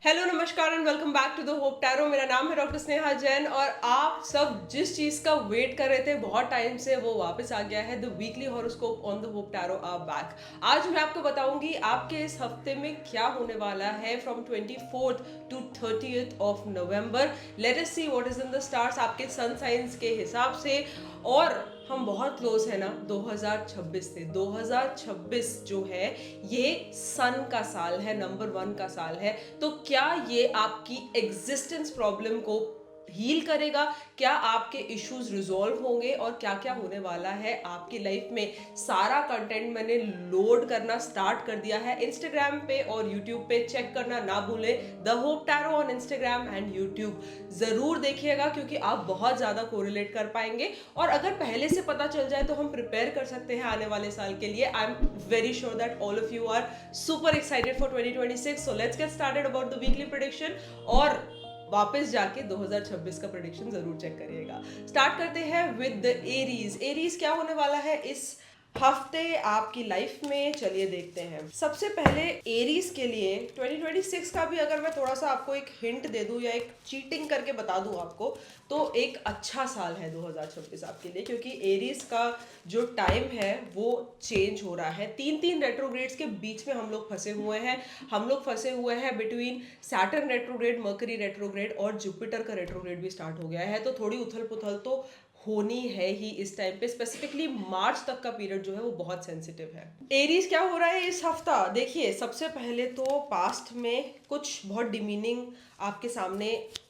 Hello नमस्कार and welcome back to the Hope Tarot. मेरा नाम है डॉक्टर स्नेहा जैन और आप सब जिस चीज़ का वेट कर रहे थे बहुत टाइम से वो वापस आ गया है। The weekly horoscope on the Hope Tarot are back. आज मैं आपको बताऊंगी आपके इस हफ्ते में क्या होने वाला है from 24th to 30th of November. Let us see what is in the stars आपके सन साइंस के हिसाब से। और हम बहुत क्लोज है ना 2026 से। 2026 जो है ये सन का साल है, नंबर 1 का साल है। तो क्या ये आपकी एग्जिस्टेंस प्रॉब्लम को हील करेगा? क्या आपके इश्यूज रिजॉल्व होंगे? और क्या क्या होने वाला है आपकी लाइफ में? सारा कंटेंट मैंने लोड करना स्टार्ट कर दिया है इंस्टाग्राम पे और यूट्यूब पे। चेक करना ना भूलें, the Hope tarot on Instagram and YouTube. जरूर देखिएगा क्योंकि आप बहुत ज्यादा कोरिलेट कर पाएंगे। और अगर पहले से पता चल जाए तो हम प्रिपेयर कर सकते हैं आने वाले साल के लिए। I am very sure that all of you are super excited for 2026। So let's get started about the weekly prediction. और वापस जाके 2026 का प्रेडिक्शन जरूर चेक करिएगा। स्टार्ट करते हैं विद द एरीज। एरीज क्या होने वाला है इस हफ्ते आपकी लाइफ में, चलिए देखते हैं। सबसे पहले एरीज के लिए 2026 का भी अगर मैं थोड़ा सा आपको एक हिंट दे दूं या एक चीटिंग करके बता दूं आपको, तो एक अच्छा साल है 2026 आपके लिए। क्योंकि एरीज का जो टाइम है वो चेंज हो रहा है। तीन तीन रेट्रोग्रेड्स के बीच में हम लोग फंसे हुए हैं। हम लोग फंसे हुए हैं between Saturn retrograde, mercury retrograde और जुपिटर का रेट्रोग्रेड भी स्टार्ट हो गया है। तो थोड़ी उथल पुथल तो होनी है ही इस टाइम पे। स्पेसिफिकली मार्च तक का पीरियड जो है वो बहुत सेंसिटिव है। एरीज क्या हो रहा है इस हफ्ता? देखिए, सबसे पहले तो पास्ट में कुछ बहुत डिमीनिंग आपके सामने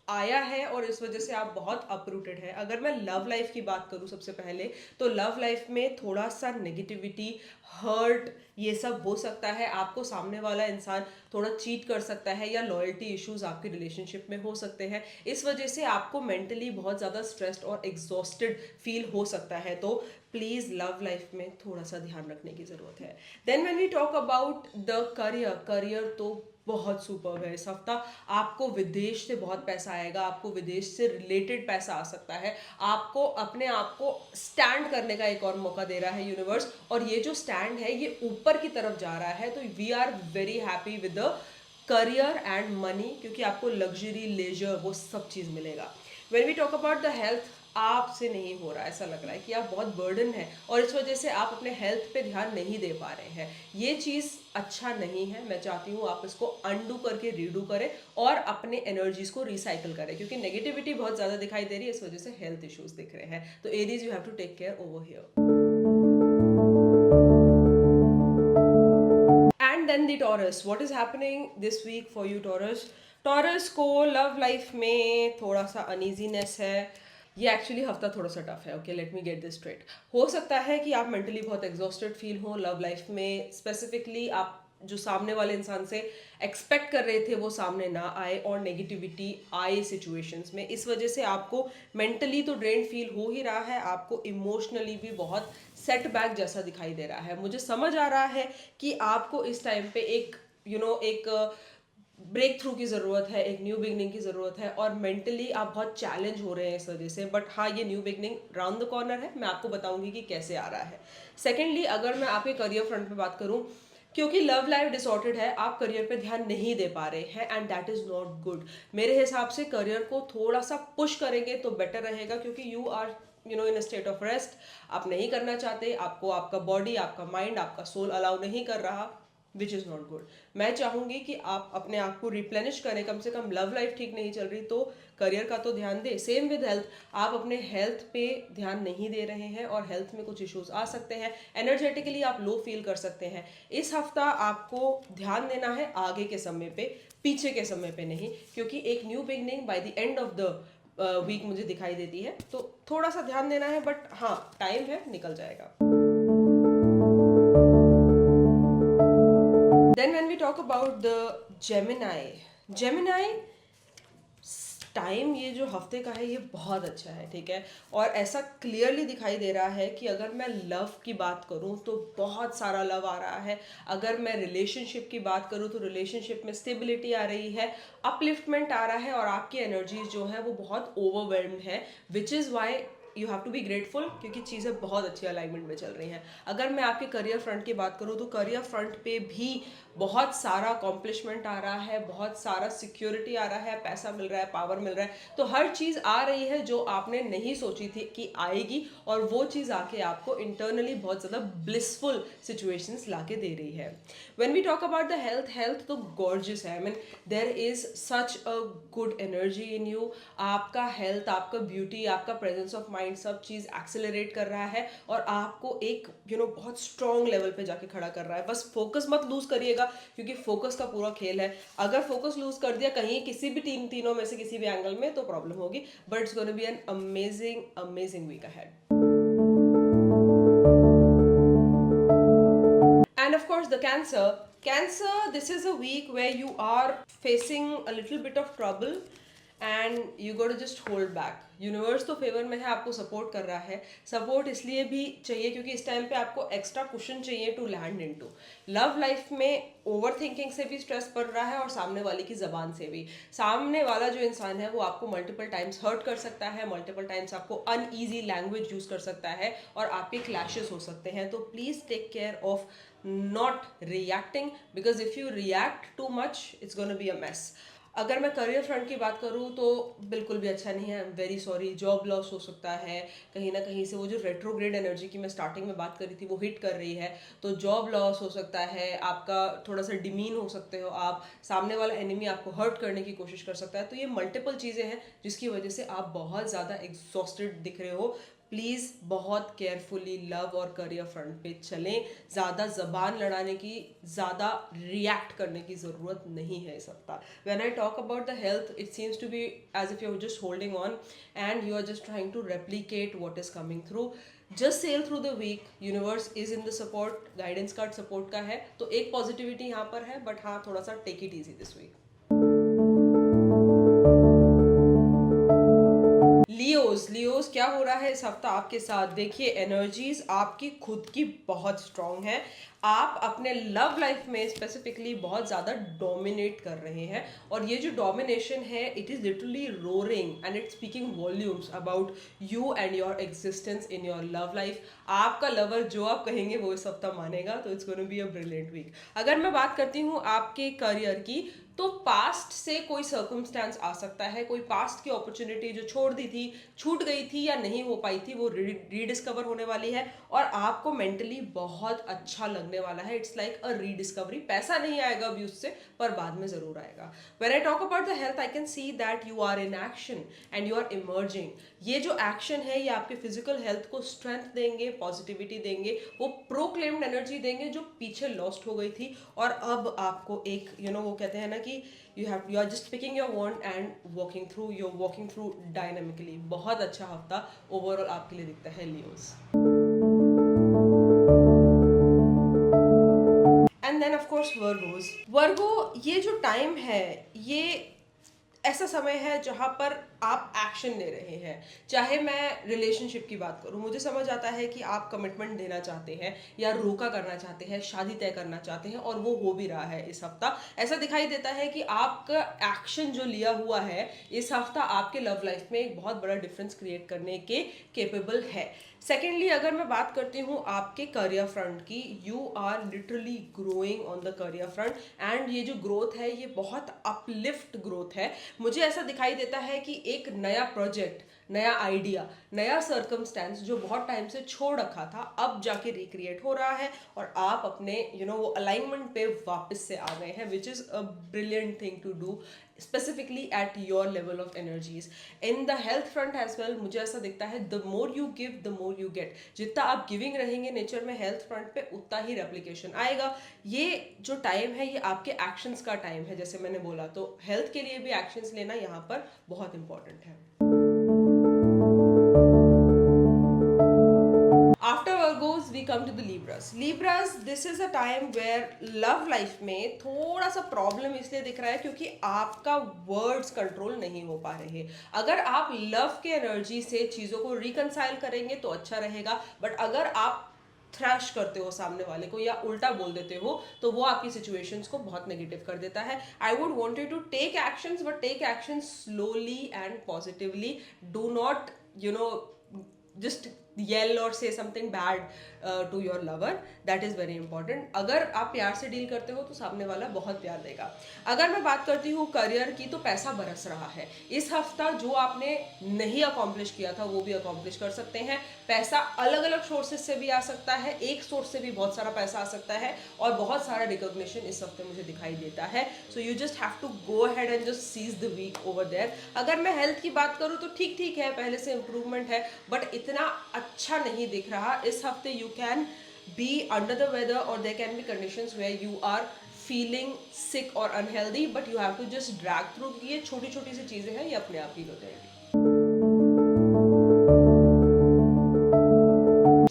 आया है और इस वजह से आप बहुत अपरूटेड है। अगर मैं लव लाइफ की बात करूं सबसे पहले, तो लव लाइफ में थोड़ा सा नेगेटिविटी, हर्ट, ये सब हो सकता है। आपको सामने वाला इंसान थोड़ा चीट कर सकता है या लॉयल्टी इश्यूज आपके रिलेशनशिप में हो सकते हैं। इस वजह से आपको मेंटली बहुत ज़्यादा स्ट्रेस्ड और एग्जॉस्टेड फील हो सकता है। तो प्लीज़ लव लाइफ में थोड़ा सा ध्यान रखने की ज़रूरत है। Then when we talk about the career, career तो बहुत सुपर है इस हफ्ता। आपको विदेश से बहुत पैसा आएगा, आपको विदेश से रिलेटेड पैसा आ सकता है। आपको अपने आप को स्टैंड करने का एक और मौका दे रहा है यूनिवर्स। और ये जो स्टैंड है ये ऊपर की तरफ जा रहा है। तो we are very happy with the career and money, क्योंकि आपको लग्जरी, लेजर, वो सब चीज़ मिलेगा। When we talk about the health, आपसे नहीं हो रहा, ऐसा लग रहा है कि आप बहुत बर्डन है और इस वजह से आप अपने हेल्थ पे ध्यान नहीं दे पा रहे हैं। ये चीज़ अच्छा नहीं है। मैं चाहती हूँ आप इसको अनडू करके रीडू करें और अपने एनर्जीज को रिसाइकिल करें, क्योंकि नेगेटिविटी बहुत ज़्यादा दिखाई दे रही है, इस वजह से हेल्थ इश्यूज दिख रहे हैं। तो Aries, you have to take care over here. And then the Taurus, what is happening this week for you Taurus? Taurus को लव लाइफ में थोड़ा सा अनईजीनेस है। ये एक्चुअली हफ्ता थोड़ा सा टफ है। Okay, let me get this straight. हो सकता है कि आप मेंटली बहुत एग्जॉस्टेड फील हो लव लाइफ में। स्पेसिफिकली आप जो सामने वाले इंसान से एक्सपेक्ट कर रहे थे वो सामने ना आए और नेगेटिविटी आए सिचुएशंस में। इस वजह से आपको मेंटली तो ड्रेन फील हो ही रहा है, आपको इमोशनली भी बहुत सेटबैक जैसा दिखाई दे रहा है। मुझे समझ आ रहा है कि आपको इस टाइम पे एक एक ब्रेक थ्रू की ज़रूरत है, एक न्यू बिगनिंग की ज़रूरत है। और मेंटली आप बहुत चैलेंज हो रहे हैं इस वजह से। बट हाँ, ये new beginning round the corner है। मैं आपको बताऊंगी कि कैसे आ रहा है। सेकेंडली, अगर मैं आपके करियर फ्रंट पे बात करूं, क्योंकि लव लाइफ डिसऑर्डर्ड है, आप करियर पे ध्यान नहीं दे पा रहे हैं and that is not good. मेरे हिसाब से करियर को थोड़ा सा पुश करेंगे तो बेटर रहेगा, क्योंकि you are in state of rest. आप नहीं करना चाहते, आपको आपका बॉडी, आपका माइंड, आपका सोल अलाउ नहीं कर रहा, विच इज़ नॉट गुड। मैं चाहूंगी कि आप अपने आप को रिप्लेनिश करें। कम से कम लव लाइफ ठीक नहीं चल रही तो करियर का तो ध्यान दे। सेम विद हेल्थ, आप अपने हेल्थ पे ध्यान नहीं दे रहे हैं और हेल्थ में कुछ इश्यूज आ सकते हैं। एनर्जेटिकली आप लो फील कर सकते हैं। इस हफ्ता आपको ध्यान देना है आगे के समय पे, पीछे के समय पे नहीं, क्योंकि एक new beginning by the end of the week मुझे दिखाई देती है। तो थोड़ा सा ध्यान देना है, बट हाँ, टाइम है, निकल जाएगा। Then when we talk about the Gemini time, ये जो हफ्ते का है ये बहुत अच्छा है, ठीक है। और ऐसा क्लियरली दिखाई दे रहा है कि अगर मैं लव की बात करूं तो बहुत सारा लव आ रहा है। अगर मैं रिलेशनशिप की बात करूं तो रिलेशनशिप में स्टेबिलिटी आ रही है, अपलिफ्टमेंट आ रहा है और आपकी एनर्जीज जो है वो बहुत ओवरवेल्म्ड है। Which is why you have to be grateful, क्योंकि चीज़ें बहुत अच्छी अलाइनमेंट में चल रही हैं। अगर मैं आपके करियर फ्रंट की बात करूँ तो करियर फ्रंट पे भी बहुत सारा अकॉम्प्लिशमेंट आ रहा है, बहुत सारा सिक्योरिटी आ रहा है, पैसा मिल रहा है, पावर मिल रहा है, तो हर चीज़ आ रही है जो आपने नहीं सोची थी कि आएगी, और वो चीज़ आके आपको इंटरनली बहुत ज़्यादा ब्लिसफुल सिचुएशंस लाके दे रही है. When we talk about the health, health तो गॉर्जियस है. I mean there is such a good energy in you. आपका हेल्थ, आपका ब्यूटी, आपका प्रेजेंस ऑफ माइंड, सब चीज़ एक्सेलरेट कर रहा है और आपको एक बहुत स्ट्रॉन्ग लेवल पे जाके खड़ा कर रहा है. बस फोकस मत लूज करिएगा, क्योंकि फोकस का पूरा खेल है. अगर फोकस लूज कर दिया कहीं किसी भी तीनों में से किसी भी एंगल में, तो प्रॉब्लम होगी. But it's gonna be an amazing amazing week ahead. And of course, the cancer. Cancer, this is a week where you are facing a little bit of trouble and you got to just hold back. Universe तो favour में है, आपको support कर रहा है. Support इसलिए भी चाहिए क्योंकि इस टाइम पे आपको एक्स्ट्रा कुशन चाहिए to land into. Love life में ओवर थिंकिंग से भी स्ट्रेस पड़ रहा है और सामने वाले की जबान से भी. सामने वाला जो इंसान है वो आपको मल्टीपल टाइम्स हर्ट कर सकता है, मल्टीपल टाइम्स आपको अनईजी लैंग्वेज यूज कर सकता है और आपके क्लैशेस हो सकते हैं. तो please take care of not reacting, because if you react too much it's going to be a mess. अगर मैं करियर फ्रंट की बात करूँ तो बिल्कुल भी अच्छा नहीं है. आई am very sorry. Job loss हो सकता है कहीं ना कहीं से. वो जो रेट्रोग्रेड एनर्जी की मैं स्टार्टिंग में बात कर रही थी वो हिट कर रही है, तो जॉब लॉस हो सकता है, आपका थोड़ा सा डिमीन हो सकते हो आप, सामने वाला एनिमी आपको हर्ट करने की कोशिश कर सकता है. तो ये मल्टीपल चीज़ें हैं जिसकी वजह से आप बहुत ज़्यादा एग्जॉस्टेड दिख रहे हो. प्लीज़ बहुत केयरफुली लव और करियर फ्रंट पे चलें. ज़्यादा ज़बान लड़ाने की, ज़्यादा रिएक्ट करने की ज़रूरत नहीं है इस हफ्ता. When I talk about the health, it seems to be as if you are just holding on and you are just trying to replicate what is coming through. Just sail through the week. Universe is in the support. Guidance card support का है, तो एक positivity यहाँ पर है. But हाँ, थोड़ा सा take it easy this week. Leos क्या हो रहा है इस हफ्ता आपके साथ? देखिए, एनर्जीज आपकी खुद की बहुत स्ट्रांग है. आप अपने लव लाइफ में स्पेसिफिकली बहुत ज़्यादा डोमिनेट कर रहे हैं, और ये जो डोमिनेशन है it is literally roaring and it speaking volumes about you and your existence in your love life. आपका लवर जो आप कहेंगे वो इस हफ्ता मानेगा. तो it's gonna be a brilliant week. अगर मैं बात करती हूँ आपके करियर की, तो पास्ट से कोई सर्कमस्टांस आ सकता है. कोई पास्ट की अपॉर्चुनिटी जो छोड़ दी थी, छूट गई थी या नहीं हो पाई थी, वो रीडिस्कवर होने वाली है और आपको मेंटली बहुत अच्छा लगने वाला है. It's like a rediscovery. पैसा नहीं आएगा अभी उससे, पर बाद में जरूर आएगा. When I talk about the health, I can see that you are in action and you are emerging. ये जो एक्शन है ये आपके फिजिकल हेल्थ को स्ट्रेंथ देंगे, पॉजिटिविटी देंगे, वो प्रोक्लेम्ड एनर्जी देंगे जो पीछे लॉस्ट हो गई थी. और अब आपको एक वो कहते हैं ना कि you are just picking your want and walking through. You are walking through dynamically. बहुत अच्छा हफ्ता ओवरऑल आपके लिए दिखता है Leos. And then of course Virgos. Virgo, ये जो टाइम है ये ऐसा समय है जहाँ पर आप एक्शन ले रहे हैं. चाहे मैं रिलेशनशिप की बात करूँ, मुझे समझ आता है कि आप कमिटमेंट देना चाहते हैं या रोका करना चाहते हैं, शादी तय करना चाहते हैं, और वो हो भी रहा है इस हफ्ता. ऐसा दिखाई देता है कि आपका एक्शन जो लिया हुआ है इस हफ्ता आपके लव लाइफ में एक बहुत बड़ा डिफरेंस क्रिएट करने के केपेबल है. सेकेंडली, अगर मैं बात करती हूँ आपके करियर फ्रंट की, you are literally growing on the career front. And ये जो ग्रोथ है ये बहुत अपलिफ्ट ग्रोथ है. मुझे ऐसा दिखाई देता है कि एक नया प्रोजेक्ट, नया आइडिया, नया सर्कमस्टेंस जो बहुत टाइम से छोड़ रखा था अब जाके रिक्रिएट हो रहा है और आप अपने वो अलाइनमेंट पे वापस से आ गए हैं, which is a brilliant thing to do specifically at your level of energies. In the health front as well, मुझे ऐसा दिखता है the more you give the more you get. जितना आप गिविंग रहेंगे नेचर में हेल्थ फ्रंट पे, उतना ही रेप्लिकेशन आएगा. ये जो टाइम है ये आपके एक्शंस का टाइम है, जैसे मैंने बोला. तो हेल्थ के लिए भी एक्शंस लेना यहाँ पर बहुत इंपॉर्टेंट है. After Virgos, we come to the Libras. Libras, this is a time where love life में थोड़ा सा प्रॉब्लम इसलिए दिख रहा है क्योंकि आपका वर्ड्स कंट्रोल नहीं हो पा रहे. अगर आप लव के एनर्जी से चीज़ों को रिकनसाइल करेंगे तो अच्छा रहेगा. बट अगर आप थ्रैश करते हो सामने वाले को या उल्टा बोल देते हो तो वो आपकी सिचुएशंस को बहुत नेगेटिव कर देता है. I would want you to take actions, but take actions slowly and positively. Do not just yell or say something bad to your lover. That is very important. अगर आप प्यार से डील करते हो तो सामने वाला बहुत प्यार देगा. अगर मैं बात करती हूँ करियर की, तो पैसा बरस रहा है इस हफ्ता. जो आपने नहीं अकॉम्प्लिश किया था वो भी अकॉम्प्लिश कर सकते हैं. पैसा अलग अलग सोर्सेज से भी आ सकता है, एक सोर्स से भी बहुत सारा पैसा आ सकता है, और बहुत सारा रिकॉग्निशन इस हफ्ते मुझे दिखाई देता है. So you just have to go ahead and just seize the week over there. अगर मैं हेल्थ की बात करूँ तो ठीक ठीक है, पहले से इंप्रूवमेंट है, बट इतना अच्छा नहीं दिख रहा. इस हफ्ते you can be under the weather, or there can be conditions where you are feeling sick or unhealthy, but you have to just drag through. ये छोटी छोटी सी चीजें हैं, ये अपने आप ही हो जाएगी.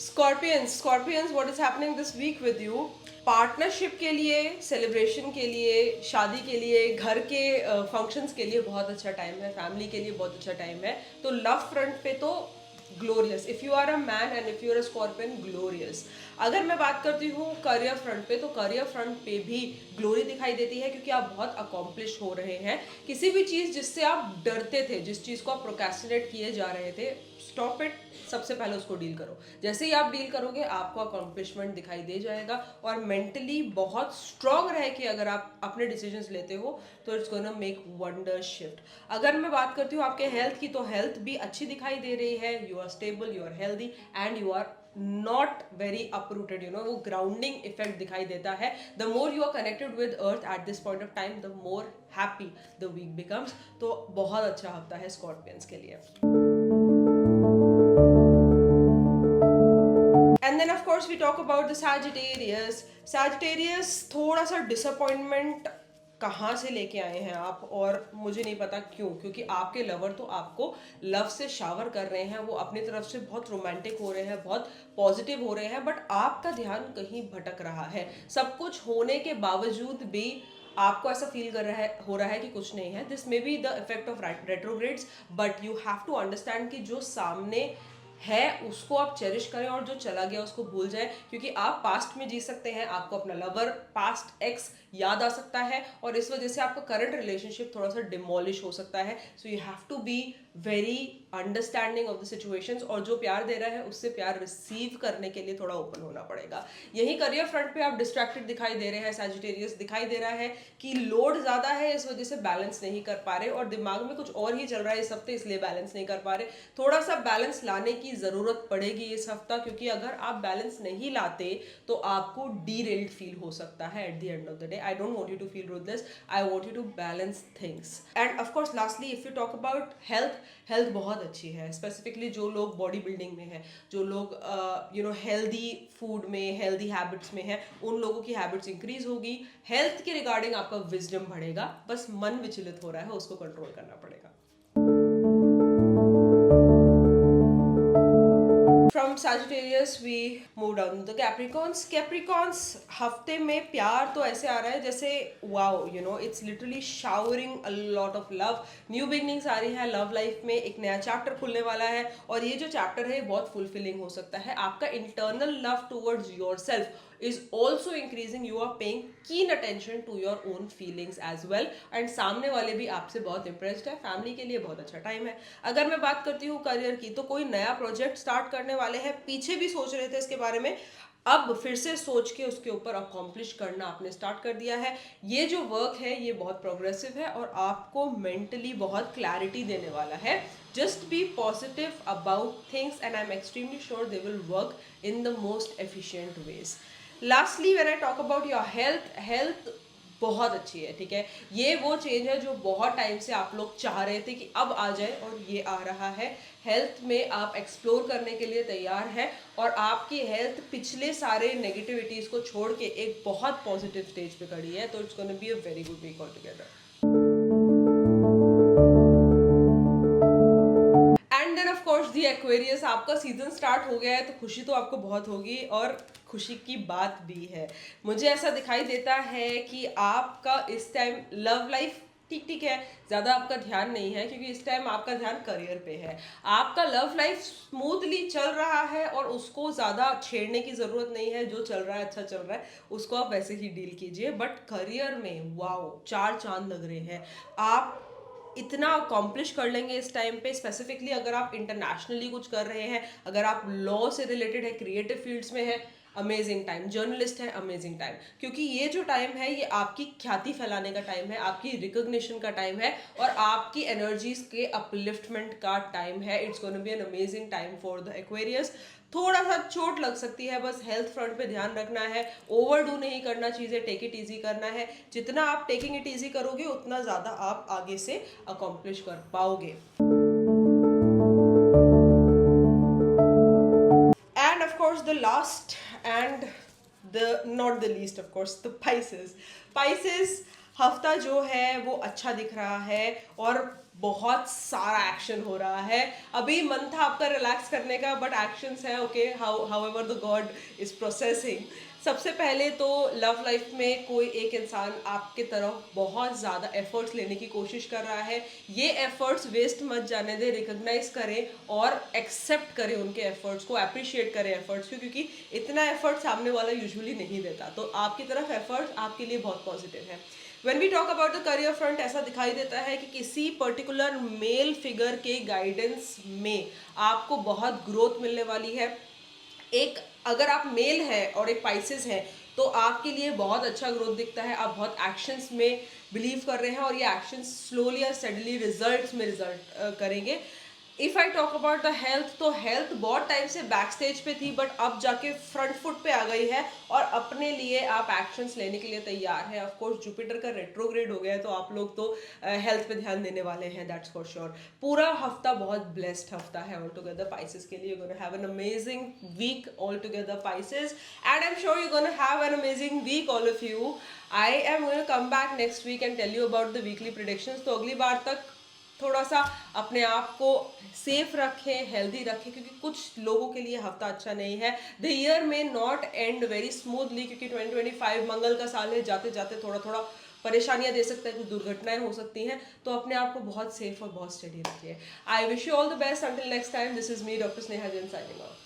Scorpions, what is happening this week with you? Partnership के लिए, सेलिब्रेशन के लिए, शादी के लिए, घर के फंक्शंस के लिए बहुत अच्छा टाइम है, फैमिली के लिए बहुत अच्छा टाइम है. तो लव फ्रंट पे तो glorious. If you are a man and if you are a scorpion, glorious. अगर मैं बात करती हूँ करियर फ्रंट पे, तो करियर फ्रंट पे भी ग्लोरी दिखाई देती है, क्योंकि आप बहुत अकॉम्प्लिश हो रहे हैं. किसी भी चीज़ जिससे आप डरते थे, जिस चीज़ को आप प्रोक्रेस्टिनेट किए जा रहे थे, स्टॉप इट. सबसे पहले उसको डील करो. जैसे ही आप डील करोगे आपको अकॉम्प्लिशमेंट दिखाई दे जाएगा, और मेंटली बहुत स्ट्रांग रह के अगर आप अपने डिसीजंस लेते हो तो it's gonna make wonder shift. अगर मैं बात करती हूँ आपके हेल्थ की, तो हेल्थ भी अच्छी दिखाई दे रही है. You are stable, you are healthy, and you are not very uprooted. You know, वो ग्राउंडिंग इफेक्ट दिखाई देता है. The more you are connected with earth at this point of time, the more happy the week becomes. तो बहुत अच्छा हफ्ता है Scorpions के लिए. And then of course we talk about the Sagittarius. Sagittarius, थोड़ा सा डिसअपॉइंटमेंट कहाँ से लेके आए हैं आप, और मुझे नहीं पता क्यों. क्योंकि आपके लवर तो आपको लव से शावर कर रहे हैं, वो अपनी तरफ से बहुत रोमांटिक हो रहे हैं, बहुत पॉजिटिव हो रहे हैं, बट आपका ध्यान कहीं भटक रहा है. सब कुछ होने के बावजूद भी आपको ऐसा फील कर रहा है, हो रहा है कि कुछ नहीं है. This may be the effect of retrogrades, but you have to understand कि जो सामने है उसको आप चेरिश करें, और जो चला गया उसको भूल जाए. क्योंकि आप पास्ट में जी सकते हैं, आपको अपना लवर, पास्ट एक्स याद आ सकता है, और इस वजह से आपका करंट रिलेशनशिप थोड़ा सा डिमोलिश हो सकता है. So you have to be very understanding of the situations, और जो प्यार दे रहा है उससे प्यार रिसीव करने के लिए थोड़ा ओपन होना पड़ेगा. यही करियर फ्रंट पे आप डिस्ट्रैक्टेड दिखाई दे रहे हैं. सैजिटेरियस दिखाई दे रहा है कि लोड ज्यादा है, इस वजह से बैलेंस नहीं कर पा रहे, और दिमाग में कुछ और ही चल रहा है इस हफ्ते, इसलिए बैलेंस नहीं कर पा रहे. थोड़ा सा बैलेंस लाने की जरूरत पड़ेगी इस हफ्ता, क्योंकि अगर आप बैलेंस नहीं लाते तो आपको डीरेल्ड फील हो सकता है at the end of the day. I don't want you to feel ruthless, I want you to balance things. And of course lastly if you talk about health बहुत अच्छी है. Specifically जो लोग body building में है, जो लोग healthy food में, हेल्दी हैबिट्स में है, उन लोगों की हैबिट्स इंक्रीज होगी. हेल्थ के रिगार्डिंग आपका विजडम बढ़ेगा. बस मन विचलित हो रहा है, उसको कंट्रोल करना पड़ेगा. From Sagittarius we move down to the Capricorns. Capricorns हफ्ते में प्यार तो ऐसे आ रहा है जैसे wow, you know, it's literally showering a lot of love. New beginnings आ रही है लव लाइफ में, एक नया चैप्टर खुलने वाला है, और ये जो चैप्टर है बहुत फुलफिलिंग हो सकता है. आपका internal love towards yourself is also increasing. You are paying keen attention to your own feelings as well, and सामने वाले भी आपसे बहुत impressed है. फैमिली के लिए बहुत अच्छा टाइम है. अगर मैं बात करती हूँ करियर की, तो कोई नया प्रोजेक्ट स्टार्ट करने वाले हैं. पीछे भी सोच रहे थे इसके बारे में, अब फिर से सोच के उसके ऊपर अकॉम्प्लिश करना आपने स्टार्ट कर दिया है. ये जो वर्क है ये बहुत प्रोग्रेसिव है, और आपको मेंटली बहुत क्लैरिटी देने वाला है. Just be positive about things, and I'm extremely sure they will work in the most efficient ways. Lastly, when I talk about your health बहुत अच्छी है. ठीक है, ये वो चेंज है जो बहुत टाइम से आप लोग चाह रहे थे कि अब आ जाए, और ये आ रहा है. हेल्थ में आप एक्सप्लोर करने के लिए तैयार है, और आपकी हेल्थ पिछले सारे नेगेटिविटीज को छोड़ के एक बहुत पॉजिटिव स्टेज पे खड़ी है. तो it's gonna be a very good week all together. And then of course the Aquarius, आपका सीजन स्टार्ट हो गया है, तो खुशी तो आपको बहुत होगी, और खुशी की बात भी है. मुझे ऐसा दिखाई देता है कि आपका इस टाइम लव लाइफ ठीक ठीक है, ज़्यादा आपका ध्यान नहीं है, क्योंकि इस टाइम आपका ध्यान करियर पे है. आपका लव लाइफ स्मूथली चल रहा है, और उसको ज़्यादा छेड़ने की ज़रूरत नहीं है. जो चल रहा है अच्छा चल रहा है, उसको आप वैसे ही डील कीजिए. बट करियर में वाओ, चार चांद लग रहे हैं. आप इतना अकॉम्प्लिश कर लेंगे इस टाइम पे, स्पेसिफिकली अगर आप इंटरनेशनली कुछ कर रहे हैं, अगर आप लॉ से रिलेटेड है, क्रिएटिव फील्ड्स में है, अमेजिंग टाइम, जर्नलिस्ट है, अमेजिंग टाइम, क्योंकि ये जो टाइम है ये आपकी ख्याति फैलाने का टाइम है, आपकी रिकॉग्निशन का टाइम है और आपकी एनर्जीज के अपलिफ्टमेंट का टाइम है. It's gonna be an amazing time for the Aquarius. थोड़ा सा चोट लग सकती है, बस हेल्थ फ्रंट पे ध्यान रखना है, ओवरडू नहीं करना चीज़ें, टेक इट इजी करना है. जितना आप टेकिंग इट इजी करोगे उतना ज़्यादा आप आगे से अकॉम्प्लिश कर पाओगे. And of course the last and the not the least of course the Pisces हफ्ता जो है वो अच्छा दिख रहा है और बहुत सारा एक्शन हो रहा है. अभी मन था आपका रिलैक्स करने का, बट एक्शंस है. Okay, how ever the God is processing. सबसे पहले तो लव लाइफ में कोई एक इंसान आपके तरफ बहुत ज़्यादा एफर्ट्स लेने की कोशिश कर रहा है. ये एफर्ट्स वेस्ट मत जाने दे, रिकॉग्नाइज करें और एक्सेप्ट करें उनके एफर्ट्स को, अप्रिशिएट करें एफर्ट्स को, क्योंकि इतना एफर्ट सामने वाला यूजुअली नहीं देता. तो आपकी तरफ एफर्ट्स आपके लिए बहुत पॉजिटिव है. When we talk about the career front, ऐसा दिखाई देता है कि किसी पर्टिकुलर मेल फिगर के गाइडेंस में आपको बहुत ग्रोथ मिलने वाली है. एक अगर आप मेल है और एक पाइसेस है तो आपके लिए बहुत अच्छा ग्रोथ दिखता है. आप बहुत एक्शंस में बिलीव कर रहे हैं और ये एक्शंस स्लोली और स्टेडली रिजल्ट्स में रिजल्ट करेंगे. If I talk about the health, तो हेल्थ बहुत टाइम से बैक स्टेज पे थी, बट अब जाके फ्रंट फुट पे आ गई है और अपने लिए आप एक्शंस लेने के लिए तैयार है. ऑफ कोर्स जुपिटर का रेट्रोग्रेड हो गया है तो आप लोग तो हेल्थ पे ध्यान देने वाले हैं, दैट्स फॉर श्योर. पूरा हफ्ता बहुत ब्लेस्ड हफ्ता है ऑल टुगेदर पाइसेस के लिए. You gonna have an amazing week all together pieces, and I am sure you gonna have an amazing week all of you. I am gonna come back next week and tell you about the weekly predictions. तो अगली बार तक थोड़ा सा अपने आप को safe रखें, healthy रखें, क्योंकि कुछ लोगों के लिए हफ्ता अच्छा नहीं है. द ईयर में नॉट एंड वेरी स्मूथली, क्योंकि 2025 मंगल का साल है. जाते जाते थोड़ा थोड़ा परेशानियां दे सकता है, कुछ दुर्घटनाएं हो सकती हैं. तो अपने आप को बहुत सेफ और बहुत स्टडी रखिए. I wish you all the best. Until next time, this is me doctor Sneha Jain signing off.